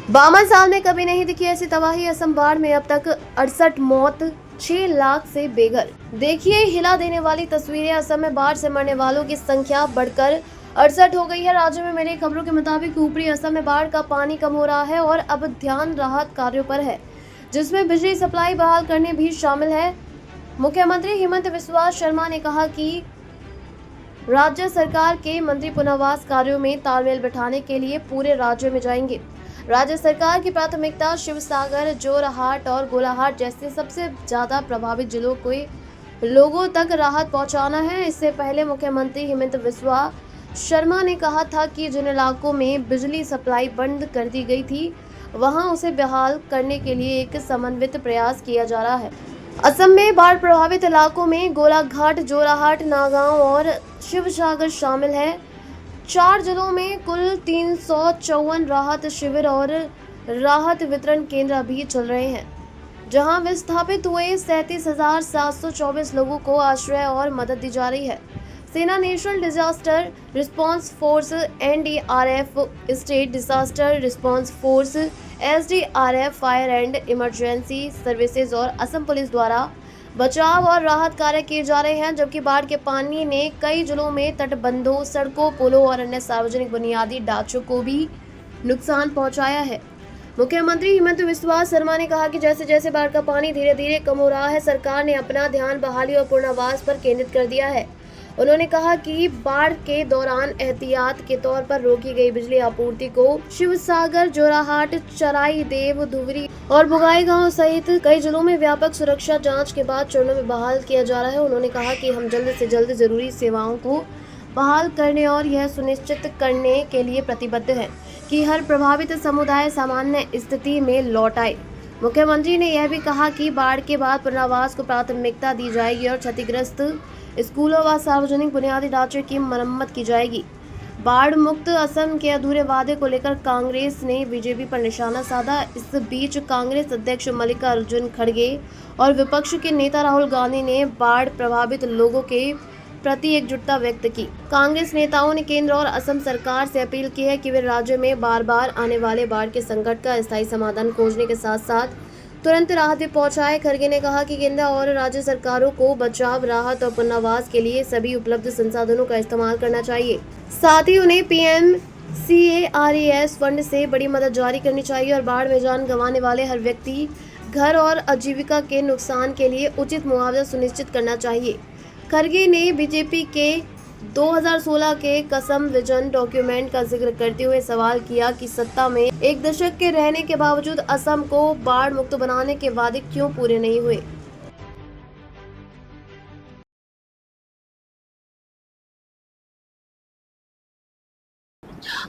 52 साल में कभी नहीं दिखी ऐसी तबाही। असम बाढ़ में अब तक 68 मौत, 6 लाख से बेघर। देखिए हिला देने वाली तस्वीरें। असम में बाढ़ से मरने वालों की संख्या बढ़कर 68 हो गई है। राज्य में मिली खबरों के मुताबिक ऊपरी असम में बाढ़ का पानी कम हो रहा है और अब ध्यान राहत कार्यों पर है, जिसमें बिजली सप्लाई बहाल करने भी शामिल है। मुख्यमंत्री हिमंत बिस्वा शर्मा ने कहा कि राज्य सरकार के मंत्री पुनर्वास कार्यों में तालमेल बिठाने के लिए पूरे राज्य में जाएंगे। राज्य सरकार की प्राथमिकता शिवसागर, जोरहाट और गोलाघाट जैसे सबसे ज्यादा प्रभावित जिलों के लोगों तक राहत पहुंचाना है। इससे पहले मुख्यमंत्री हिमंत बिस्वा शर्मा ने कहा था कि जिन इलाकों में बिजली सप्लाई बंद कर दी गई थी, वहां उसे बहाल करने के लिए एक समन्वित प्रयास किया जा रहा है। असम में बाढ़ प्रभावित इलाकों में गोलाघाट, जोरहाट, नागांव और शिवसागर शामिल है। 4 जिलों में कुल 354 राहत शिविर और राहत वितरण केंद्र अभी चल रहे हैं, जहां विस्थापित हुए 37,724 लोगों को आश्रय और मदद दी जा रही है। सेना, national disaster response force NDRF, state disaster response force SDRF, fire and emergency services और असम पुलिस द्वारा बचाव और राहत कार्य किए जा रहे हैं। जबकि बाढ़ के पानी ने कई जिलों में तटबंधों, सड़कों, पुलों और अन्य सार्वजनिक बुनियादी ढांचों को भी नुकसान पहुंचाया है। मुख्यमंत्री हिमंत बिस्वा शर्मा ने कहा कि जैसे जैसे बाढ़ का पानी धीरे धीरे कम हो रहा है, सरकार ने अपना ध्यान बहाली और पुनर्वास पर केंद्रित कर दिया है। उन्होंने कहा कि बाढ़ के दौरान एहतियात के तौर पर रोकी गई बिजली आपूर्ति को शिवसागर, जोराहाट, चराई देव, धुबरी और बुगाई गांव सहित कई जिलों में व्यापक सुरक्षा जांच के बाद चरणों में बहाल किया जा रहा है। उन्होंने कहा कि हम जल्द से जल्द जरूरी सेवाओं को बहाल करने और यह सुनिश्चित करने के लिए प्रतिबद्ध है कि हर प्रभावित समुदाय सामान्य स्थिति में लौट आए। मुख्यमंत्री ने यह भी कहा कि बाढ़ के बाद पुनर्वास को प्राथमिकता दी जाएगी और क्षतिग्रस्त स्कूलों व सार्वजनिक बुनियादी ढांचे की मरम्मत की जाएगी। बाढ़ मुक्त असम के अधूरे वादे को लेकर कांग्रेस ने बीजेपी पर निशाना साधा। इस बीच कांग्रेस अध्यक्ष मल्लिकार्जुन खड़गे और विपक्ष के नेता राहुल गांधी ने बाढ़ प्रभावित लोगों के प्रति एकजुटता व्यक्त की। कांग्रेस नेताओं ने केंद्र और असम सरकार से अपील की है कि वे राज्य में बार बार आने वाले बाढ़ के संकट का स्थायी समाधान खोजने के साथ साथ तुरंत राहत भी पहुंचाए। खड़गे ने कहा कि केंद्र और राज्य सरकारों को बचाव, राहत और पुनर्वास के लिए सभी उपलब्ध संसाधनों का इस्तेमाल करना चाहिए। साथ ही उन्हें पीएम-सीएआरईएस फंड से बड़ी मदद जारी करनी चाहिए और बाढ़ में जान गंवाने वाले हर व्यक्ति, घर और आजीविका के नुकसान के लिए उचित मुआवजा सुनिश्चित करना चाहिए। खड़गे ने बीजेपी के 2016 के कसम विजन डॉक्यूमेंट का जिक्र करते हुए सवाल किया कि सत्ता में एक दशक के रहने के बावजूद असम को बाढ़ मुक्त बनाने के वादे क्यों पूरे नहीं हुए।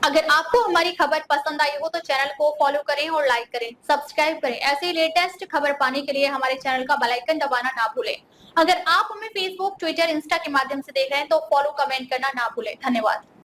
अगर आपको हमारी खबर पसंद आई हो तो चैनल को फॉलो करें और लाइक करें, सब्सक्राइब करें। ऐसे लेटेस्ट खबर पाने के लिए हमारे चैनल का बेल आइकन दबाना ना भूलें। अगर आप हमें फेसबुक, ट्विटर, इंस्टा के माध्यम से देख रहे हैं तो फॉलो, कमेंट करना ना भूलें। धन्यवाद।